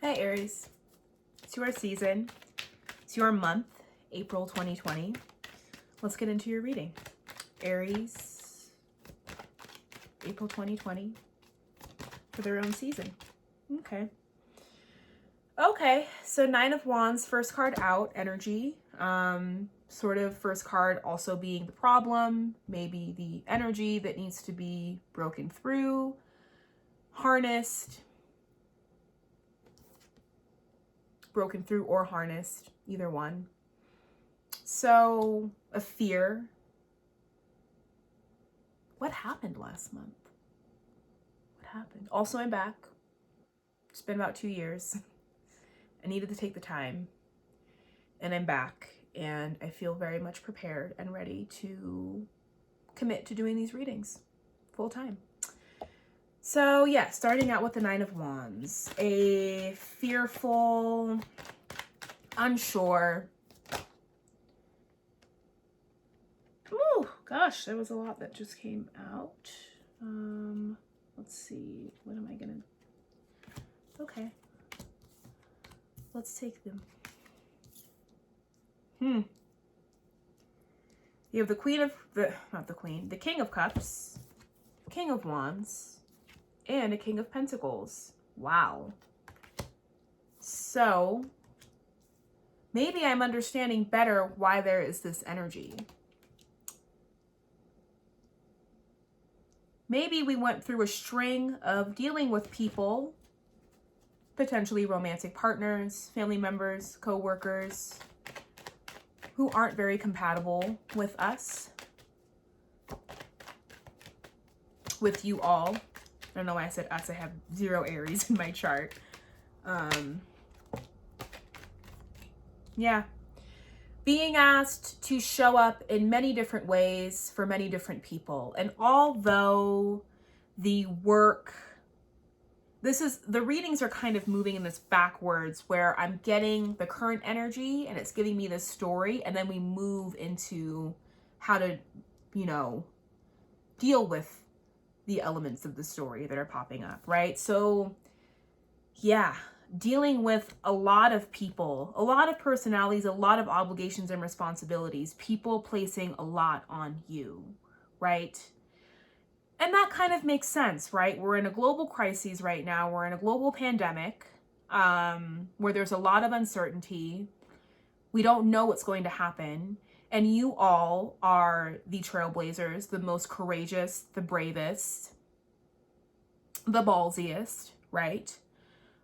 Hey Aries, it's your season, it's your month, April 2020. Let's get into your reading. Aries, April 2020 for their own season. Okay, so Nine of Wands, first card out, energy. Sort of first card also being the problem, maybe the energy that needs to be broken through, harnessed, or harnessed, either one. So, a fear. What happened last month? What happened? Also, I'm back. It's been about 2 years. I needed to take the time, and I'm back, and I feel very much prepared and ready to commit to doing these readings full time. So, yeah, starting out with the Nine of Wands. A fearful, unsure. Ooh, gosh, there was a lot that just came out. Let's see. What am I gonna... Okay. Let's take them. You have the Queen of... the King of Cups, King of Wands, and a King of Pentacles. Wow. So, maybe I'm understanding better why there is this energy. Maybe we went through a string of dealing with people, potentially romantic partners, family members, co-workers, who aren't very compatible with us, with you all. I don't know why I said us. I have 0 Aries in my chart. Yeah. Being asked to show up in many different ways for many different people. And although the work, the readings are kind of moving in this backwards where I'm getting the current energy and it's giving me this story. And then we move into how to, deal with the elements of the story that are popping up, right? So yeah, dealing with a lot of people, a lot of personalities, a lot of obligations and responsibilities, people placing a lot on you, right? And that kind of makes sense, right? We're in a global crisis right now. We're in a global pandemic where there's a lot of uncertainty. We don't know what's going to happen. And you all are the trailblazers, the most courageous, the bravest, the ballsiest, right?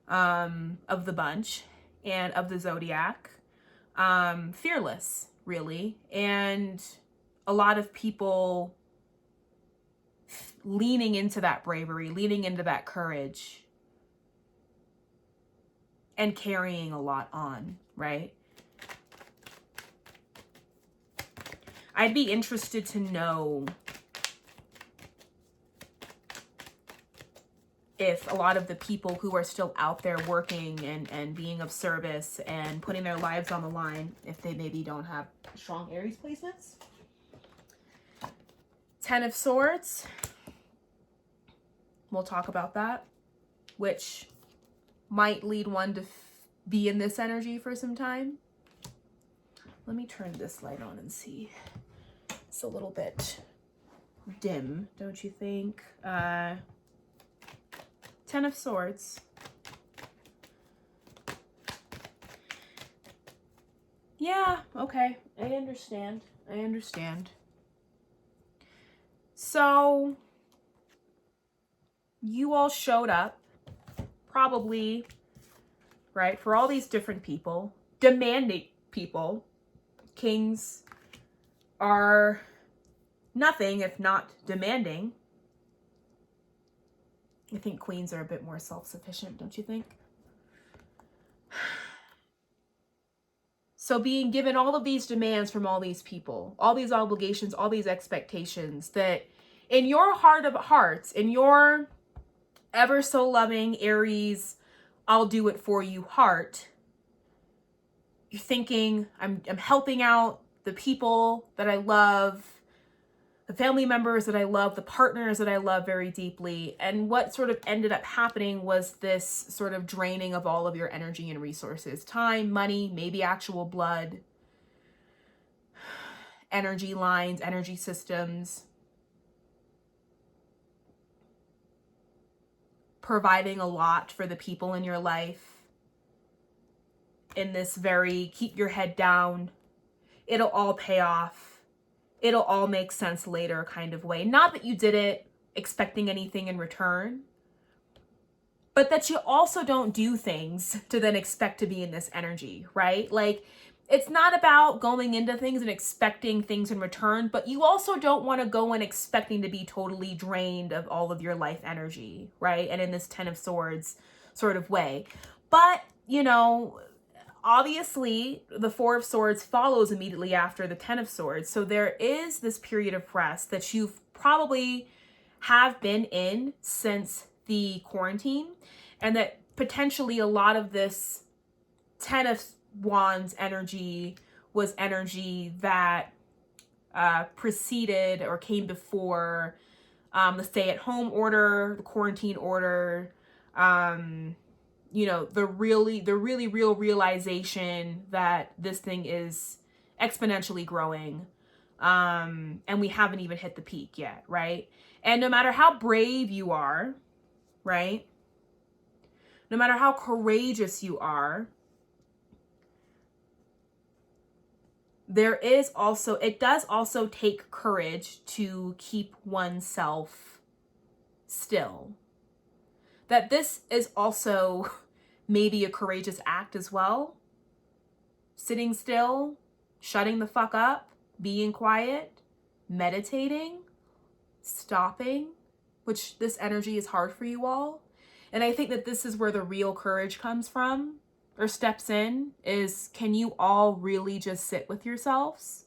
Of the bunch and of the zodiac. Fearless, really. And a lot of people leaning into that bravery, leaning into that courage, and carrying a lot on, right? I'd be interested to know if a lot of the people who are still out there working and being of service and putting their lives on the line, if they maybe don't have strong Aries placements. 10 of Swords. We'll talk about that, which might lead one to be in this energy for some time. Let me turn this light on and see. It's a little bit dim, don't you think? 10 of Swords. Yeah, okay. I understand. So, you all showed up, probably, right, for all these different people, demanding people. Kings are nothing if not demanding. I think queens are a bit more self-sufficient, don't you think? So being given all of these demands from all these people, all these obligations, all these expectations, that in your heart of hearts, in your ever so loving Aries, I'll do it for you heart, you're thinking, I'm helping out the people that I love. the family members that I love, the partners that I love very deeply. And what sort of ended up happening was this sort of draining of all of your energy and resources, time, money, maybe actual blood, energy lines, energy systems, providing a lot for the people in your life in this very keep your head down, it'll all pay off, it'll all make sense later kind of way. Not that you did it expecting anything in return, but that you also don't do things to then expect to be in this energy, right? Like, it's not about going into things and expecting things in return, but you also don't want to go in expecting to be totally drained of all of your life energy, right? And in this 10 of Swords sort of way. But, you know, obviously, the 4 of Swords follows immediately after the 10 of Swords. So there is this period of rest that you've probably have been in since the quarantine, and that potentially a lot of this 10 of Wands energy was energy that preceded or came before the stay-at-home order, the quarantine order, you know, the really real realization that this thing is exponentially growing. And we haven't even hit the peak yet, right? And no matter how brave you are, right? No matter how courageous you are, it does also take courage to keep oneself still. That this is also maybe a courageous act as well. Sitting still, shutting the fuck up, being quiet, meditating, stopping, which this energy is hard for you all. And I think that this is where the real courage comes from, or steps in, is can you all really just sit with yourselves?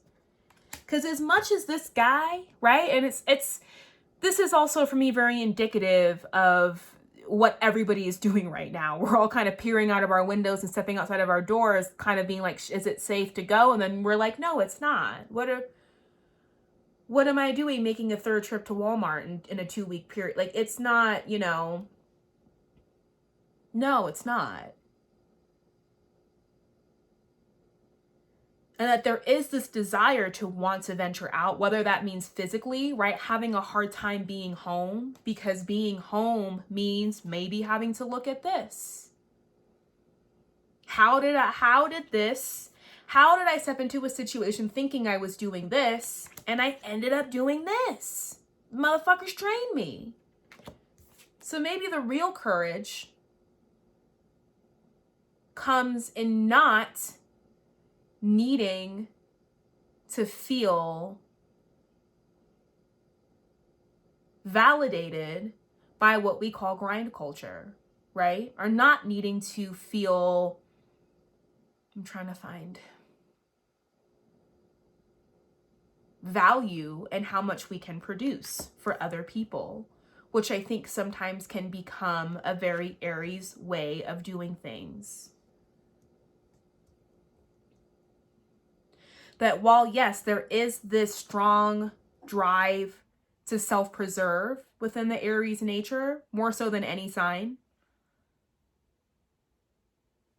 Because as much as this guy, right? And this is also for me very indicative of what everybody is doing right now. We're all kind of peering out of our windows and stepping outside of our doors, kind of being like, is it safe to go? And then we're like, no, it's not. What am I doing making a third trip to Walmart in a 2-week period? Like, it's not, you know, no, it's not. And that there is this desire to want to venture out, whether that means physically, right? Having a hard time being home, because being home means maybe having to look at this. How did I step into a situation thinking I was doing this and I ended up doing this? Motherfuckers trained me. So maybe the real courage comes in not needing to feel validated by what we call grind culture, right? Or not needing to feel, I'm trying to find value in how much we can produce for other people, which I think sometimes can become a very Aries way of doing things. That while, yes, there is this strong drive to self-preserve within the Aries nature, more so than any sign,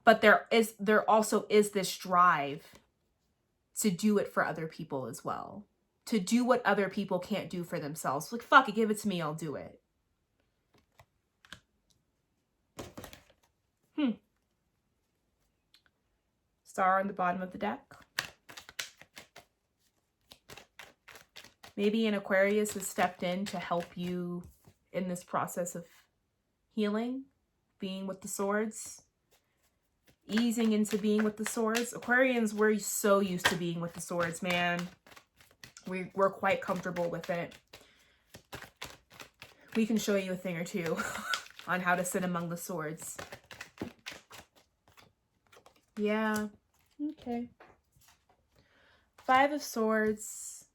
but there also is this drive to do it for other people as well. To do what other people can't do for themselves. Like, fuck it, give it to me, I'll do it. Star on the bottom of the deck. Maybe an Aquarius has stepped in to help you in this process of healing, being with the swords, easing into being with the swords. Aquarians, we're so used to being with the swords, man. We're quite comfortable with it. We can show you a thing or two on how to sit among the swords. Yeah, okay. 5 of Swords,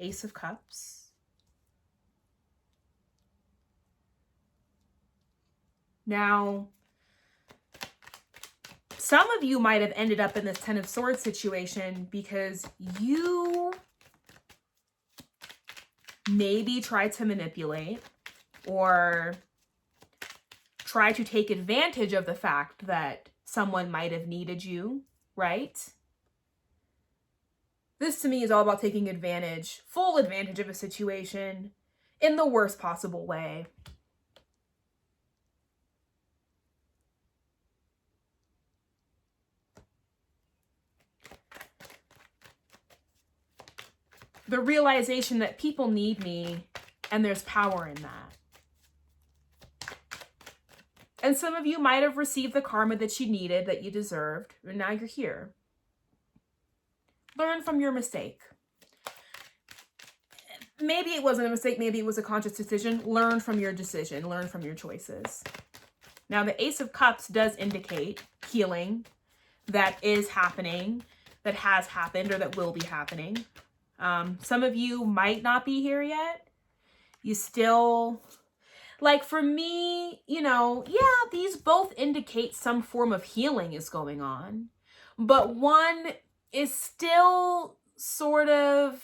Ace of Cups. Now, some of you might have ended up in this 10 of Swords situation because you maybe try to manipulate or try to take advantage of the fact that someone might have needed you, right? This to me is all about taking advantage, full advantage of a situation in the worst possible way. The realization that people need me and there's power in that. And some of you might have received the karma that you needed, that you deserved, and now you're here. Learn from your mistake. Maybe it wasn't a mistake, maybe it was a conscious decision. Learn from your decision, learn from your choices. Now, the Ace of Cups does indicate healing that is happening, that has happened, or that will be happening. Some of you might not be here yet. You still... Like for me, you know, yeah, these both indicate some form of healing is going on. But one is still sort of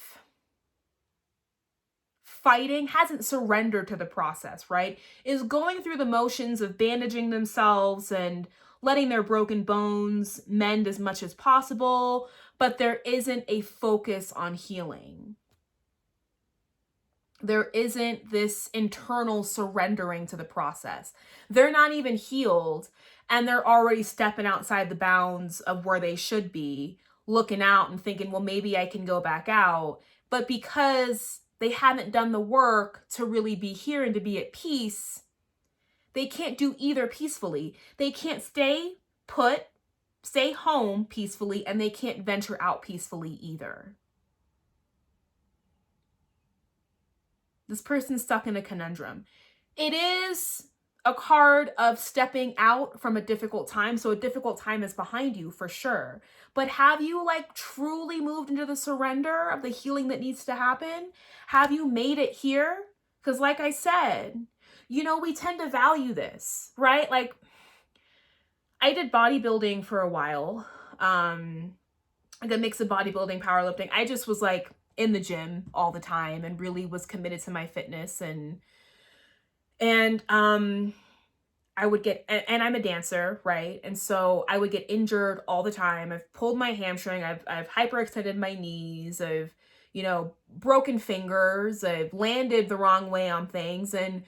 fighting, hasn't surrendered to the process, right? Is going through the motions of bandaging themselves and letting their broken bones mend as much as possible, but there isn't a focus on healing. There isn't this internal surrendering to the process. They're not even healed, and they're already stepping outside the bounds of where they should be, looking out and thinking, well, maybe I can go back out. But because they haven't done the work to really be here and to be at peace, they can't do either peacefully. They can't stay put, stay home peacefully, and they can't venture out peacefully either. This person's stuck in a conundrum. It is a card of stepping out from a difficult time. So a difficult time is behind you for sure. But have you like truly moved into the surrender of the healing that needs to happen? Have you made it here? Because like I said, you know, we tend to value this, right? Like I did bodybuilding for a while. Like a mix of bodybuilding, powerlifting. I just was like in the gym all the time and really was committed to my fitness and I would get, and I'm a dancer, right? And so I would get injured all the time. I've pulled my hamstring. I've hyperextended my knees. I've, you know, broken fingers. I've landed the wrong way on things. And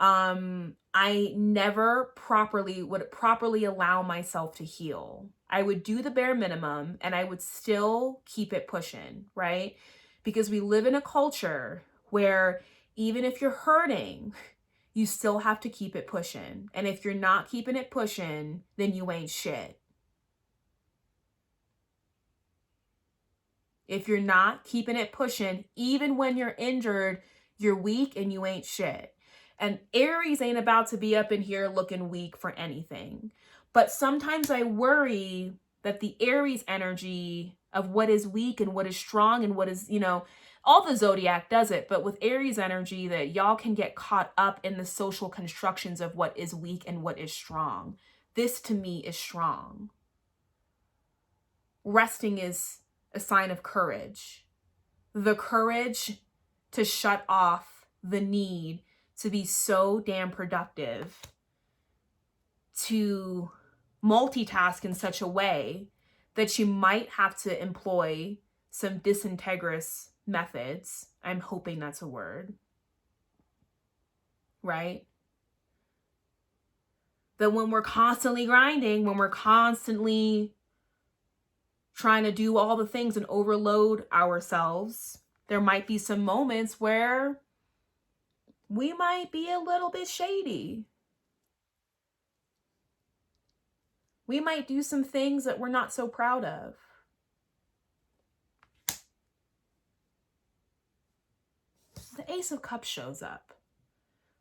I never would properly allow myself to heal. I would do the bare minimum and I would still keep it pushing, right? Because we live in a culture where even if you're hurting, you still have to keep it pushing. And if you're not keeping it pushing, then you ain't shit. If you're not keeping it pushing, even when you're injured, you're weak and you ain't shit. And Aries ain't about to be up in here looking weak for anything. But sometimes I worry that the Aries energy of what is weak and what is strong and what is, you know, all the zodiac does it, but with Aries energy that y'all can get caught up in the social constructions of what is weak and what is strong. This to me is strong. Resting is a sign of courage. The courage to shut off the need to be so damn productive, to multitask in such a way that you might have to employ some disintegrous methods. I'm hoping that's a word, right? That when we're constantly grinding, when we're constantly trying to do all the things and overload ourselves, there might be some moments where we might be a little bit shady. We might do some things that we're not so proud of. The Ace of Cups shows up.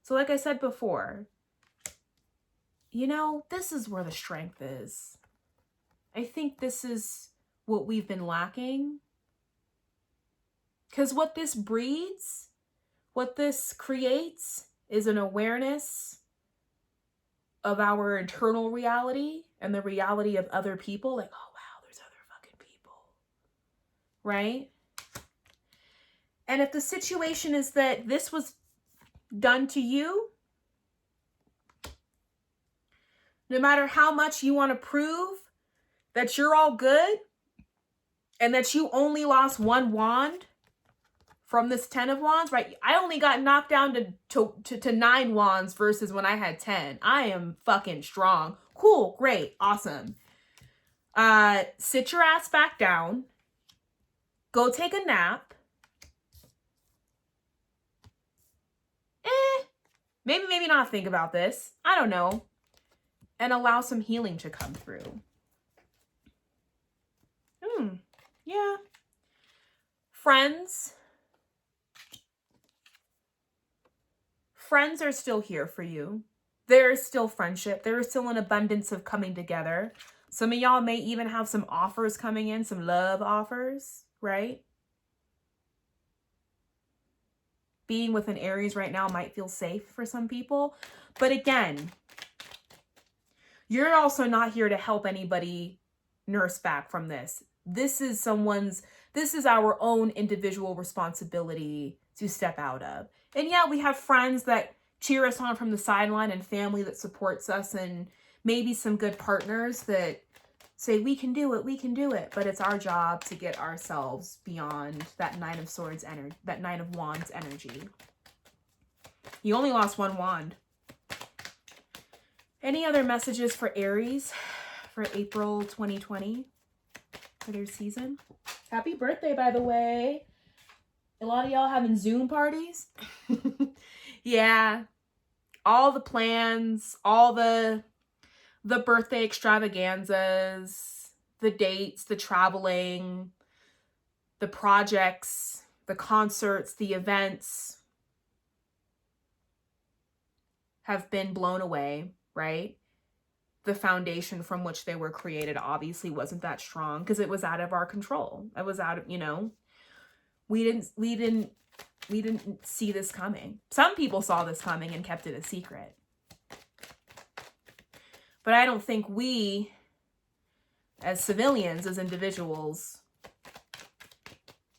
So like I said before, you know, this is where the strength is. I think this is what we've been lacking. Because what this breeds, what this creates is an awareness of our internal reality and the reality of other people. Like, oh wow, there's other fucking people. Right? And if the situation is that this was done to you, no matter how much you want to prove that you're all good and that you only lost 1 wand from this 10 of wands, right? I only got knocked down to 9 wands versus when I had 10. I am fucking strong. Cool, great, awesome. Sit your ass back down. Go take a nap. Maybe not think about this. I don't know. And allow some healing to come through. Yeah. Friends are still here for you. There is still friendship. There is still an abundance of coming together. Some of y'all may even have some offers coming in, some love offers, right? Being with an Aries right now might feel safe for some people. But again, you're also not here to help anybody nurse back from this. This is our own individual responsibility to step out of. And yeah, we have friends that cheer us on from the sideline and family that supports us and maybe some good partners that say, we can do it. But it's our job to get ourselves beyond that 9 of Swords energy, that 9 of Wands energy. You only lost 1 wand. Any other messages for Aries for April 2020 for their season? Happy birthday, by the way. A lot of y'all having Zoom parties. Yeah. All the plans, all the birthday extravaganzas, the dates, the traveling, the projects, the concerts, the events have been blown away, right? The foundation from which they were created obviously wasn't that strong because it was out of our control. It was out of, we didn't see this coming. Some people saw this coming and kept it a secret. But I don't think we, as civilians, as individuals,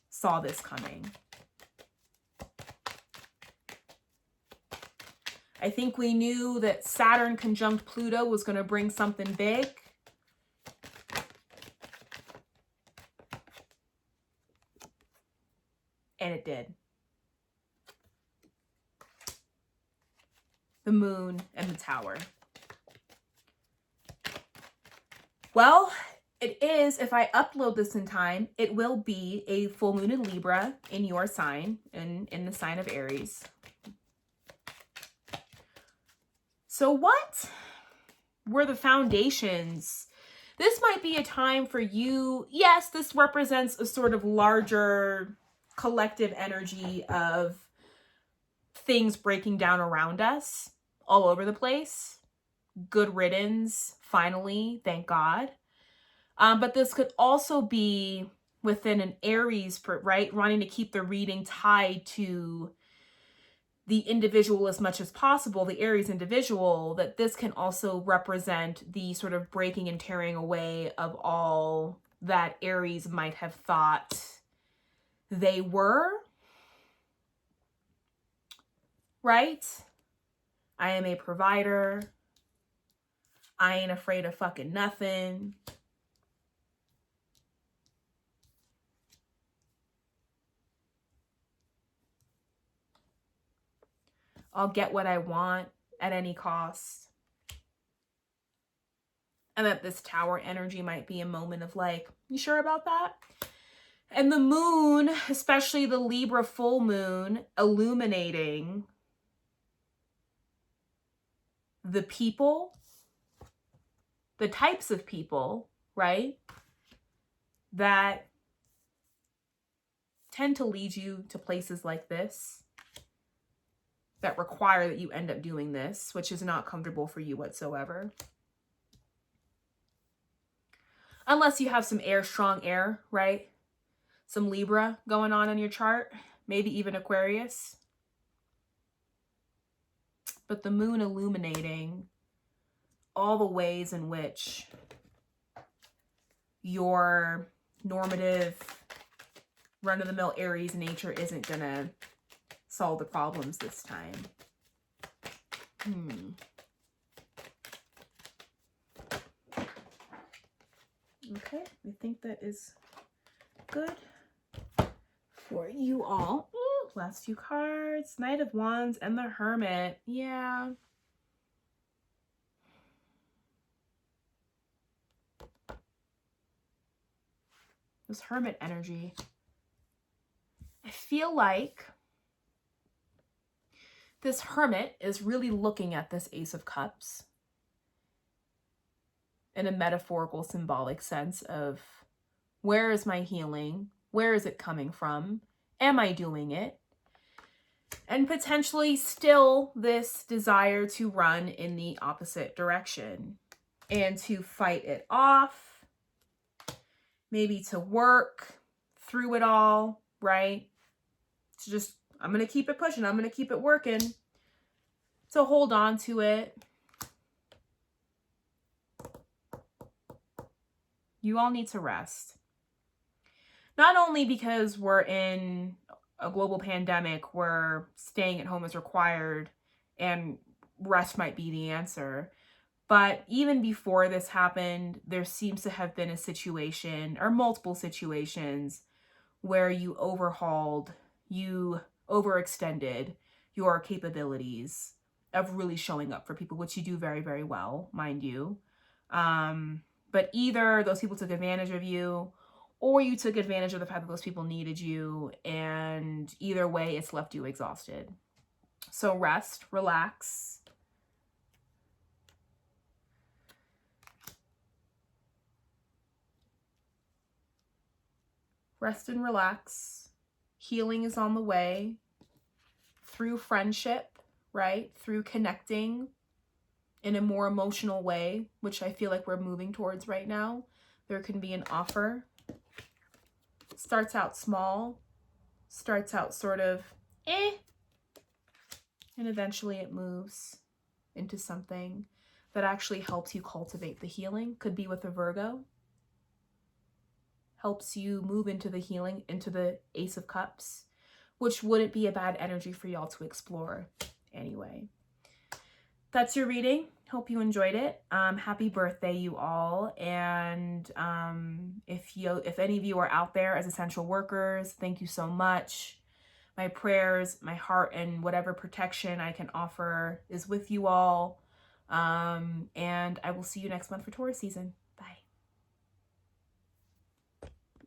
saw this coming. I think we knew that Saturn conjunct Pluto was going to bring something big. And it did. The moon and the tower. Well, it is, if I upload this in time, it will be a full moon in Libra in your sign, in the sign of Aries. So what were the foundations? This might be a time for you. Yes, this represents a sort of larger collective energy of things breaking down around us all over the place. Good riddance, finally, thank God. But this could also be within an Aries, right? Wanting to keep the reading tied to the individual as much as possible, the Aries individual, that this can also represent the sort of breaking and tearing away of all that Aries might have thought they were, right? I am a provider. I ain't afraid of fucking nothing. I'll get what I want at any cost. And that this tower energy might be a moment of like, you sure about that? And the moon, especially the Libra full moon, illuminating the people, the types of people, right, that tend to lead you to places like this, that require that you end up doing this, which is not comfortable for you whatsoever. Unless you have some strong air, right? Some Libra going on in your chart, maybe even Aquarius. But the moon illuminating all the ways in which your normative run-of-the-mill Aries nature isn't gonna solve the problems this time. Okay, I think that is good for you all. Ooh, last few cards. Knight of Wands and the Hermit. Yeah. This Hermit energy. I feel like this Hermit is really looking at this Ace of Cups in a metaphorical, symbolic sense of, where is my healing? Where is it coming from? Am I doing it? And potentially still this desire to run in the opposite direction and to fight it off, maybe to work through it all, right? To just, I'm going to keep it pushing. I'm going to keep it working. To hold on to it. You all need to rest. Not only because we're in a global pandemic where staying at home is required and rest might be the answer, but even before this happened, there seems to have been a situation or multiple situations where you overhauled, you overextended your capabilities of really showing up for people, which you do very, very well, mind you. But either those people took advantage of you, or you took advantage of the fact that those people needed you, and either way, it's left you exhausted. So rest, relax. Rest and relax. Healing is on the way through friendship, right? Through connecting in a more emotional way, which I feel like we're moving towards right now. There can be an offer. Starts out small, starts out sort of and eventually it moves into something that actually helps you cultivate the healing. Could be with a Virgo. Helps you move into the healing, into the Ace of Cups, which wouldn't be a bad energy for y'all to explore anyway. That's your reading. Hope you enjoyed it. Happy birthday, you all. And if any of you are out there as essential workers, thank you so much. My prayers, my heart, and whatever protection I can offer is with you all. And I will see you next month for Taurus season.